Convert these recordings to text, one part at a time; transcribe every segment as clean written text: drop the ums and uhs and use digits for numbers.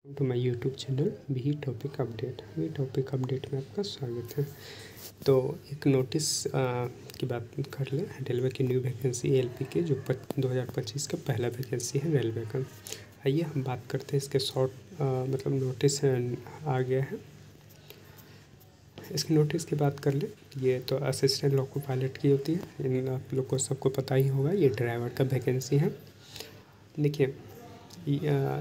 To my YouTube channel we topic update में आपका स्वागत है। तो एक नोटिस की बात कर लें। रेलवे की न्यू वैकेंसी एएलपी के जो 2025 का पहला वैकेंसी है रेलवे का। आइए हम बात करते हैं इसके शॉर्ट मतलब नोटिस आ गया है। इसकी नोटिस की बात कर ले। ये तो असिस्टेंट लोको पायलट की होती है, इन आप लोग को सबको पता ही होगा। ये ड्राइवर का वैकेंसी है। देखिए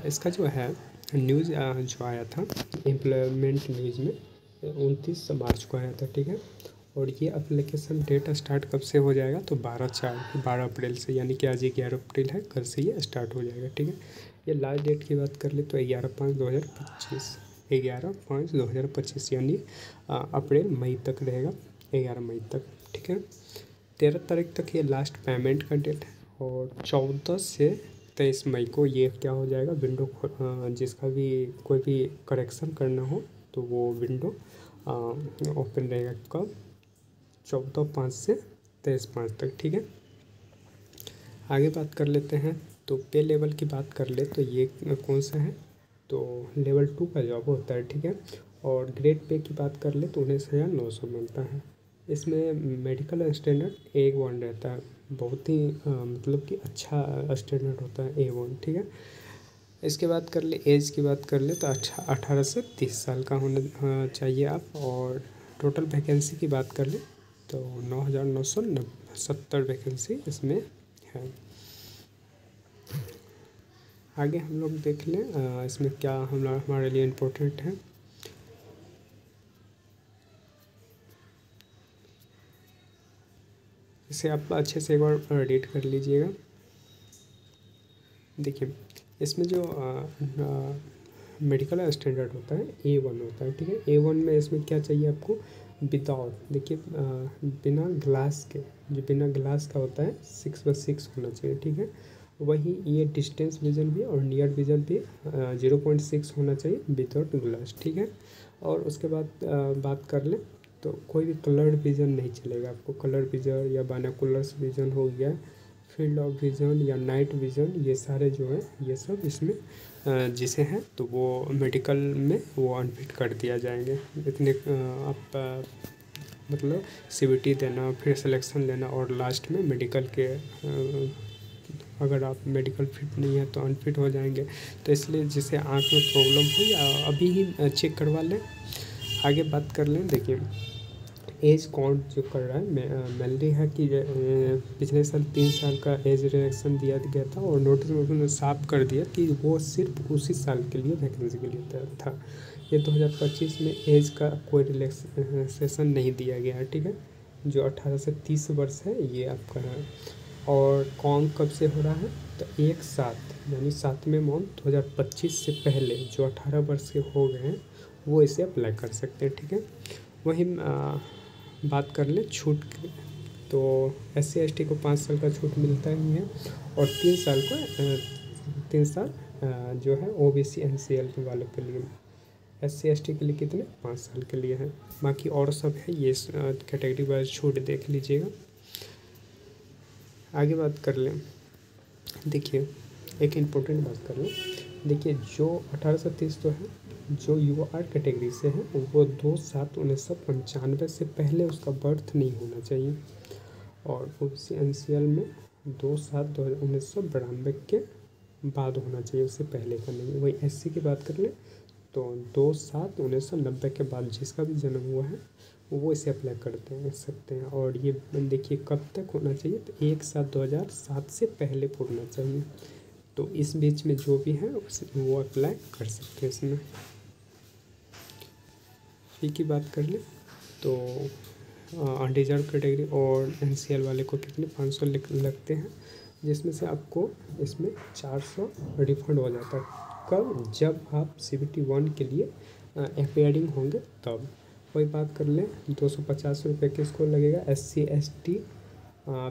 इसका जो है न्यूज़ जो आया था एम्प्लॉयमेंट न्यूज़ में 29 मार्च को आया था, ठीक है। और ये एप्लीकेशन डेट स्टार्ट कब से हो जाएगा तो 12 अप्रैल से, यानी कि आज 11 अप्रैल है, कल से ये स्टार्ट हो जाएगा, ठीक है। ये लास्ट डेट की बात कर ले तो 11/5/2025 यानी अप्रैल मई तक रहेगा, 11 मई तक, ठीक है। 13 तारीख तक ये लास्ट पेमेंट का डेट है और 14 से 23 मई को ये क्या हो जाएगा, विंडो जिसका भी कोई भी करेक्शन करना हो तो वो विंडो ओपन रहेगा कब, 14/5 से 23/5 तक, ठीक है। आगे बात कर लेते हैं। तो पे लेवल की बात कर ले तो ये कौन सा है तो लेवल 2 का जॉब होता है, ठीक है। और ग्रेड पे की बात कर ले तो 19,900 मिलता है। इसमें मेडिकल स्टैंडर्ड A1 रहता है, बहुत ही मतलब कि अच्छा स्टैंडर्ड होता है A1, ठीक है। इसके बाद कर ले एज की बात कर ले तो 18 से 30 साल का होना चाहिए आप। और टोटल वैकेंसी की बात कर ले तो 9,970 वैकेंसी इसमें है। आगे हम लोग देख लें इसमें क्या हमारे लिए इम्पोर्टेंट है। इसे आप अच्छे से एक बार रीड कर लीजिएगा। देखिए इसमें जो मेडिकल स्टैंडर्ड होता है A1 होता है, ठीक है। A1 में इसमें क्या चाहिए आपको, विदाउट, देखिए बिना ग्लास के, जो बिना ग्लास का होता है 6/6 होना चाहिए, ठीक है। वही ये डिस्टेंस विजन भी और नियर विजन भी 0.6 होना चाहिए विदाउट ग्लास, ठीक है। और उसके बाद बात कर लें तो कोई भी कलर्ड विज़न नहीं चलेगा आपको। कलर विज़न या बायनोकुलर्स विज़न हो गया, फील्ड ऑफ विज़न या नाइट विज़न, ये सारे जो है ये सब इसमें जिसे हैं तो वो मेडिकल में वो अनफिट कर दिया जाएंगे। इतने आप मतलब CBT देना, फिर सिलेक्शन लेना और लास्ट में मेडिकल के अगर आप मेडिकल फिट नहीं है तो अनफिट हो जाएंगे। तो इसलिए जिसे आँख में प्रॉब्लम हो या अभी ही चेक करवा लें। आगे बात कर लें। देखिए एज काउंट जो कर रहा है मेनली है कि पिछले साल 3 साल का एज रिलेक्शन दिया गया था और नोटिस में उन्होंने साफ कर दिया कि वो सिर्फ उसी साल के लिए वैकेंसी के लिए था। ये 2025 में एज का कोई रिलैक्सेशन नहीं दिया गया है, ठीक है। जो 18 से 30 वर्ष है ये आपका है। और काउंट कब से हो रहा है तो 1/7 यानी 7वें मंथ 2025 से पहले जो 18 वर्ष के हो गए हैं वो इसे अप्लाई कर सकते हैं, ठीक है। वहीं बात कर ले छूट की तो SC/ST को 5 साल का छूट मिलता ही है और 3 साल जो है OBC NCL वालों के लिए। SC/ST के लिए कितने 5 साल के लिए है। बाकी और सब है ये कैटेगरी वाइज छूट देख लीजिएगा। आगे बात कर लें। देखिए एक इम्पोर्टेंट बात कर लें। देखिए जो 18 से 30 तो है, जो UR कैटेगरी से है वो 2/7/1995 से पहले उसका बर्थ नहीं होना चाहिए और OBC NCL में 2/7/1992 के बाद होना चाहिए, उससे पहले का नहीं। वही SC की बात कर लें तो 2/7/1990 के बाद जिसका भी जन्म हुआ है वो इसे अप्लाई करते सकते हैं। और ये देखिए कब तक होना चाहिए तो 1/7/2007 से पहले होना चाहिए। तो इस बीच में जो भी है वो अप्लाई कर सकते हैं इसमें। फी की बात कर ले तो अनरिजर्व कैटेगरी और NCL वाले को कितने 500 लगते हैं, जिसमें से आपको इसमें 400 रिफंड हो जाता है। कब, जब आप CBT 1 के लिए अपेयरिंग होंगे तब। वही बात कर लें 250 रुपये किसको लगेगा, SC/ST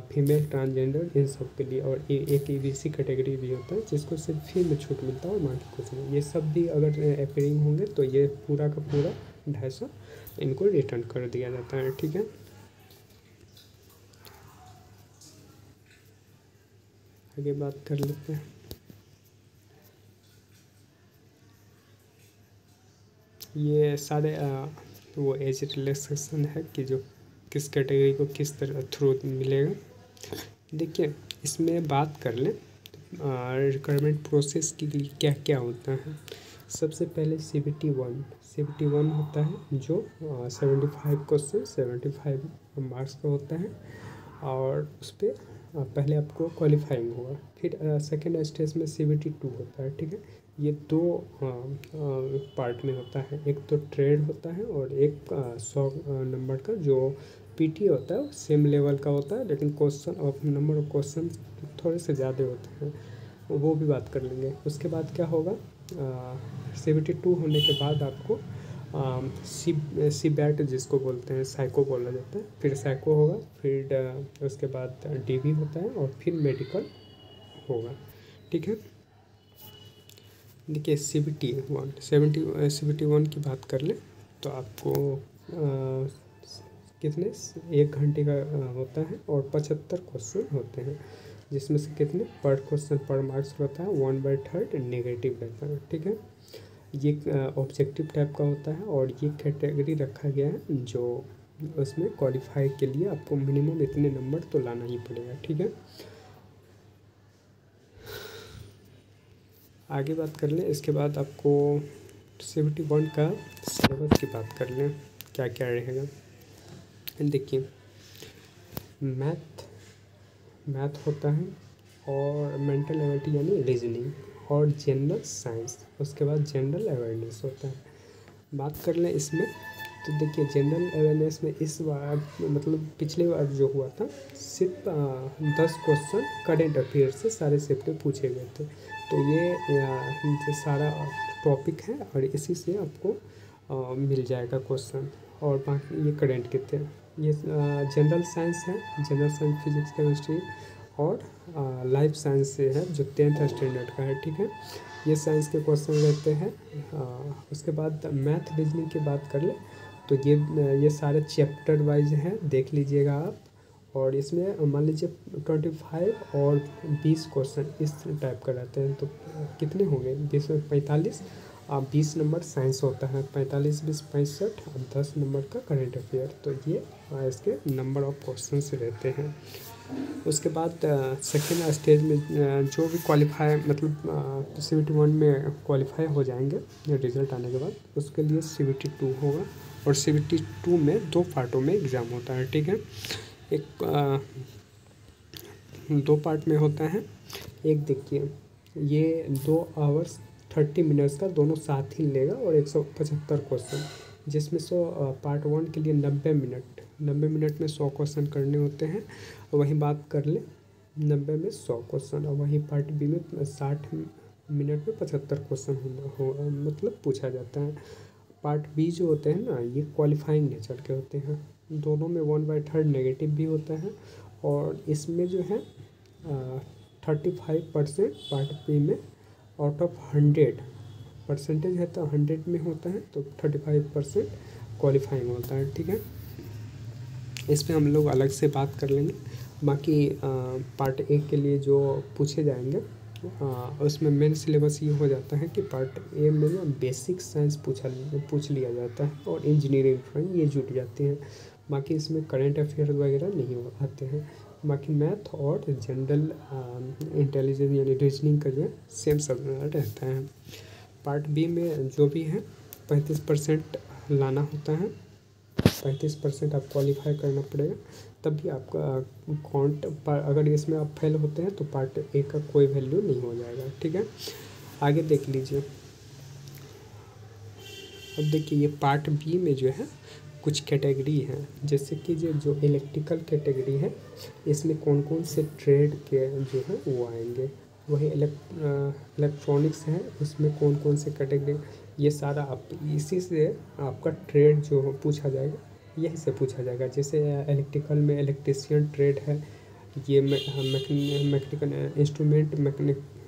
फीमेल ट्रांसजेंडर इन सब के लिए। और एक EBC कैटेगरी भी होता है जिसको सिर्फ फी में छूट मिलता है और बाकी कुछ नहीं। ये सब भी अगर अपेयरिंग होंगे तो ये पूरा का पूरा 250 इनको रिटर्न कर दिया जाता है, ठीक है। आगे बात कर लेते हैं। ये सारे वो एज रिलैक्सेशन है कि जो किस कैटेगरी को किस तरह थ्रू मिलेगा। देखिए इसमें बात कर लें रिक्वायरमेंट प्रोसेस के लिए क्या क्या होता है। सबसे पहले CBT 1 होता है जो 75 क्वेश्चन 75 मार्क्स का होता है और उस पर पहले आपको क्वालिफाइंग होगा। फिर सेकेंड स्टेज में CBT 2 होता है, ठीक है। ये दो पार्ट में होता है, एक तो ट्रेड होता है और एक 100 नंबर का जो PT होता है सेम लेवल का होता है, लेकिन question of number of question थोड़े से ज़्यादा होते हैं, वो भी बात कर लेंगे। उसके बाद क्या होगा, CBT 2 होने के बाद आपको CBAT जिसको बोलते हैं साइको बोला जाता है, फिर साइको होगा, फिर उसके बाद DB होता है और फिर मेडिकल होगा, ठीक है। देखिए CBT 1 की बात कर लें तो आपको कितने 1 घंटे का होता है और 75 क्वेश्चन होते हैं, जिसमें से कितने पर क्वेश्चन पर मार्क्स रहता है 1/3 नेगेटिव रहता है, ठीक है। ये ऑब्जेक्टिव टाइप का होता है और ये कैटेगरी रखा गया है जो उसमें क्वालिफाई के लिए आपको मिनिमम इतने नंबर तो लाना ही पड़ेगा, ठीक है। आगे बात कर लें, इसके बाद आपको CBT 1 का सिलेबस की बात कर लें क्या क्या रहेगा। देखिए मैथ होता है और मेंटल एबिलिटी यानी रीजनिंग और जनरल साइंस, उसके बाद जनरल अवेयरनेस होता है। बात कर लें इसमें तो देखिए जनरल अवेयरनेस में इस बार मतलब पिछले बार जो हुआ था सिर्फ 10 क्वेश्चन करेंट अफेयर से सारे सेप्टे पूछे गए थे, तो ये सारा टॉपिक है और इसी से आपको मिल जाएगा क्वेश्चन, और बाकी ये करेंट के थे। ये जनरल साइंस है, जनरल साइंस फिजिक्स केमिस्ट्री और लाइफ साइंस से है जो 10th स्टैंडर्ड का है, ठीक है। ये साइंस के क्वेश्चन रहते हैं। उसके बाद मैथ रीजनिंग की बात कर ले तो ये सारे चैप्टर वाइज हैं, देख लीजिएगा आप। और इसमें मान लीजिए 25 और 20 क्वेश्चन इस टाइप का रहते हैं, तो कितने होंगे 20 में 45, 20 नंबर साइंस होता है, 45 20 65 और 10 नंबर का करेंट अफेयर, तो ये इसके नंबर ऑफ क्वेश्चन रहते हैं। उसके बाद सेकेंड स्टेज में जो भी क्वालिफाई मतलब CBT 1 में क्वालिफाई हो जाएंगे रिज़ल्ट आने के बाद, उसके लिए CBT 2 होगा और CBT 2 में 2 पार्टों में एग्ज़ाम होता है, ठीक है। एक 2 पार्ट में होता है। एक देखिए ये 2 आवर्स 30 मिनट्स का दोनों साथ ही लेगा और 175 क्वेश्चन, जिसमें पार्ट 1 के लिए 90 मिनट में 100 क्वेश्चन करने होते हैं। वहीं बात कर ले 90 में 100 क्वेश्चन, और वहीं पार्ट B में 60 मिनट में 75 क्वेश्चन मतलब पूछा जाता है। पार्ट B जो होते हैं ना ये क्वालिफाइंग नेचर के होते हैं, दोनों में 1/3 नेगेटिव भी होता है, और इसमें जो है 35% पार्ट B में आउट ऑफ 100 परसेंटेज है, तो 100 में होता है तो 35% क्वालिफाइंग होता है, ठीक है। इस पर हम लोग अलग से बात कर लेंगे। बाकी पार्ट A के लिए जो पूछे जाएंगे उसमें मेन सिलेबस ये हो जाता है कि पार्ट A में ना बेसिक साइंस पूछ लिया जाता है और इंजीनियरिंग ड्राइंग ये जुट जाते हैं। बाकी इसमें करंट अफेयर वगैरह नहीं आते हैं। बाकी मैथ और जनरल इंटेलिजेंस यानी रीजनिंग का जो है सेम सब रहता है। पार्ट B में जो भी है 35% लाना होता है, 35% आप क्वालिफाई करना पड़ेगा, तभी आपका काउंट पर। अगर इसमें आप फेल होते हैं तो पार्ट A का कोई वैल्यू नहीं हो जाएगा, ठीक है। आगे देख लीजिए। अब देखिए ये पार्ट B में जो है कुछ कैटेगरी हैं, जैसे कि जो इलेक्ट्रिकल कैटेगरी है इसमें कौन कौन से ट्रेड के जो है वो आएंगे। वही इलेक्ट्रॉनिक्स है उसमें कौन कौन से कैटेगरी, ये सारा आप इसी से आपका ट्रेड जो पूछा जाएगा, यही से पूछा जाएगा। जैसे इलेक्ट्रिकल में इलेक्ट्रिशियन ट्रेड है, ये मैकेनिकल इंस्ट्रूमेंट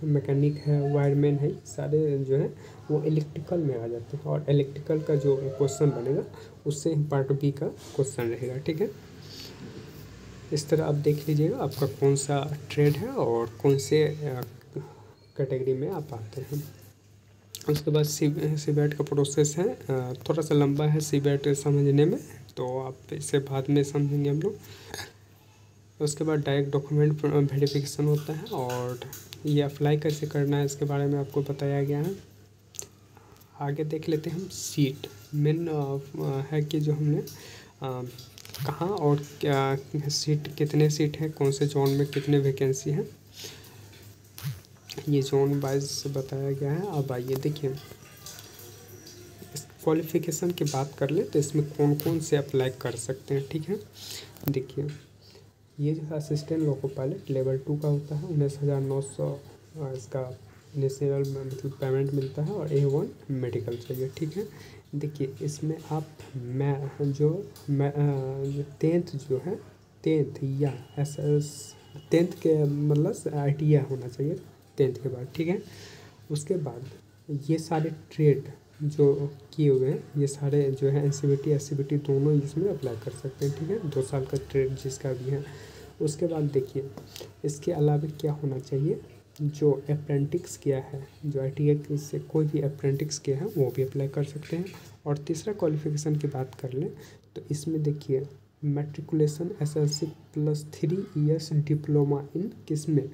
मैकेनिक है, वायरमैन है, सारे जो है वो इलेक्ट्रिकल में आ जाते हैं, और इलेक्ट्रिकल का जो क्वेश्चन बनेगा उससे पार्ट B का क्वेश्चन रहेगा, ठीक है। इस तरह आप देख लीजिएगा आपका कौन सा ट्रेड है और कौन से कैटेगरी में आप आते हैं। उसके बाद सीबेट का प्रोसेस है, थोड़ा सा लंबा है सीबेट समझने में, तो आप इसे बाद में समझेंगे हम लोग। उसके बाद डायरेक्ट डॉक्यूमेंट वेरिफिकेशन होता है, और ये अप्लाई कैसे करना है इसके बारे में आपको बताया गया है। आगे देख लेते हैं हम सीट मेन है कि जो हमने कहाँ और क्या सीट, कितने सीट हैं, कौन से जोन में कितने वैकेंसी हैं, ये जोन वाइज बताया गया है। अब आइए देखिए, इस क्वालिफ़िकेशन की बात कर ले तो इसमें कौन कौन से अप्लाई कर सकते हैं, ठीक है। देखिए, ये जो है असिस्टेंट लोको पायलट लेवल 2 का होता है, 19,900 इसका इनिशियल मतलब पेमेंट मिलता है, और A1 मेडिकल चाहिए, ठीक है। देखिए, इसमें आप टेंथ जो है, टेंथ या टेंथ के मतलब ITI होना चाहिए टेंथ के बाद, ठीक है। उसके बाद ये सारे ट्रेड जो किए हुए हैं, ये सारे जो है NCVT SCVT दोनों इसमें अप्लाई कर सकते हैं, ठीक है। 2 साल का ट्रेड जिसका भी है। उसके बाद देखिए, इसके अलावा क्या होना चाहिए, जो अप्रेंटिस किया है, जो ITI से कोई भी अप्रेंटिस किया है वो भी अप्लाई कर सकते हैं। और तीसरा क्वालिफिकेशन की बात कर लें तो इसमें देखिए, matriculation SLC plus 3 years diploma in किसमें,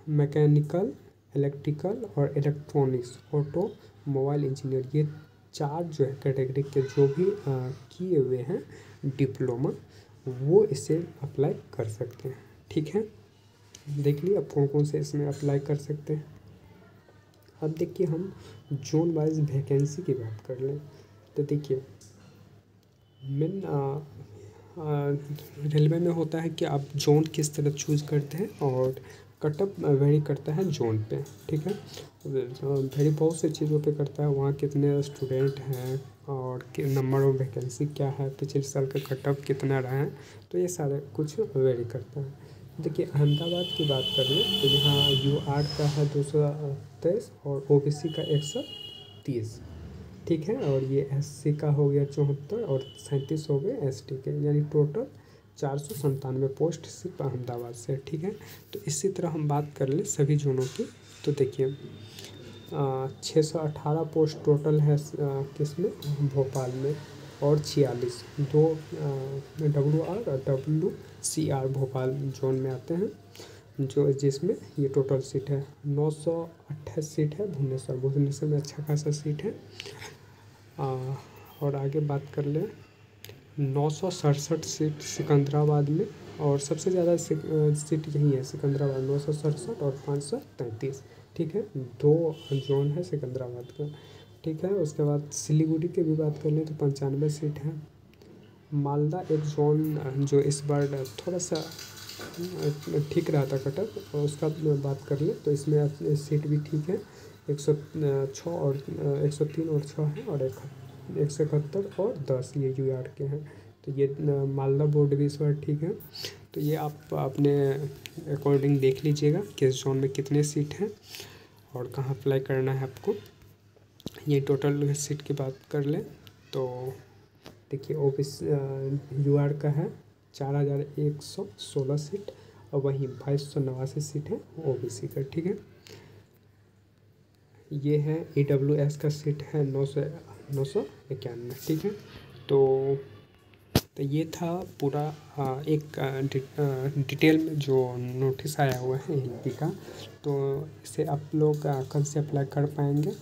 मैकेनिकल, इलेक्ट्रिकल और इलेक्ट्रॉनिक्स, ऑटो मोबाइल इंजीनियर, ये 4 जो है कैटेगरी के जो भी किए हुए हैं डिप्लोमा, वो इसे अप्लाई कर सकते हैं, ठीक है। देख लिया अब कौन कौन से इसमें अप्लाई कर सकते हैं। अब देखिए, हम जोन वाइज वैकेंसी की बात कर लें तो देखिए, मेन रेलवे में होता है कि आप जोन किस तरह चूज़ करते हैं, और कटअप वेरी करता है जोन पे, ठीक है। वेरी बहुत से चीज़ों पे करता है, वहाँ कितने स्टूडेंट हैं और नंबर ऑफ वैकेंसी क्या है, पिछले साल का कटअप कितना रहा है, तो ये सारे कुछ वेरी करता है। देखिए, अहमदाबाद की बात करें तो यहाँ UR का है 223 और OBC का 130, ठीक है। और ये SC का हो गया 74 और 37 हो गए ST के, यानी टोटल 497 पोस्ट सिर्फ अहमदाबाद से, ठीक है। तो इसी तरह हम बात कर लें सभी जोनों की, तो देखिए 618 पोस्ट टोटल है किसमें, भोपाल में, और 46 2 WR और WCR भोपाल जोन में आते हैं, जो जिसमें ये टोटल सीट है 928 सीट है। भुवनेश्वर में अच्छा खासा सीट है। और आगे बात कर लें, 967 सीट सिकंदराबाद में, और सबसे ज़्यादा सीट यही है सिकंदराबाद, 967 और 533, ठीक है। 2 जोन है सिकंदराबाद का, ठीक है। उसके बाद सिलीगुड़ी की भी बात कर लें तो 95 सीट है। मालदा एक जोन जो इस बार थोड़ा सा ठीक रहा था कटअप, उसका बात कर लें तो इसमें सीट भी ठीक है, 106 और 103 और 6 है, और 171 और 10 ये UR के हैं। तो ये मालदा बोर्ड भी इस बार ठीक है। तो ये आप अपने अकॉर्डिंग देख लीजिएगा किस जोन में कितने सीट हैं और कहाँ अप्लाई करना है आपको। ये टोटल सीट की बात कर लें तो देखिए, OBC UR का है 4116 सीट, और वहीं 2289 सीट है OBC का, ठीक है। ये है EWS का सीट है 991, ठीक है। तो ये था पूरा एक डिटेल में जो नोटिस आया हुआ है हिंदी का, तो इसे आप लोग कल से अप्लाई कर पाएंगे।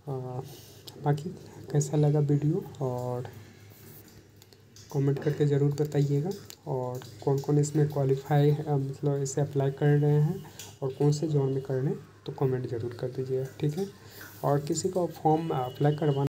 बाकी कैसा लगा वीडियो और कमेंट करके ज़रूर बताइएगा, और कौन कौन इसमें क्वालिफाई है मतलब इसे अप्लाई कर रहे हैं और कौन से जोन में कर रहे हैं, तो कमेंट ज़रूर कर दीजिएगा, ठीक है। और किसी को फॉर्म अप्लाई करवाना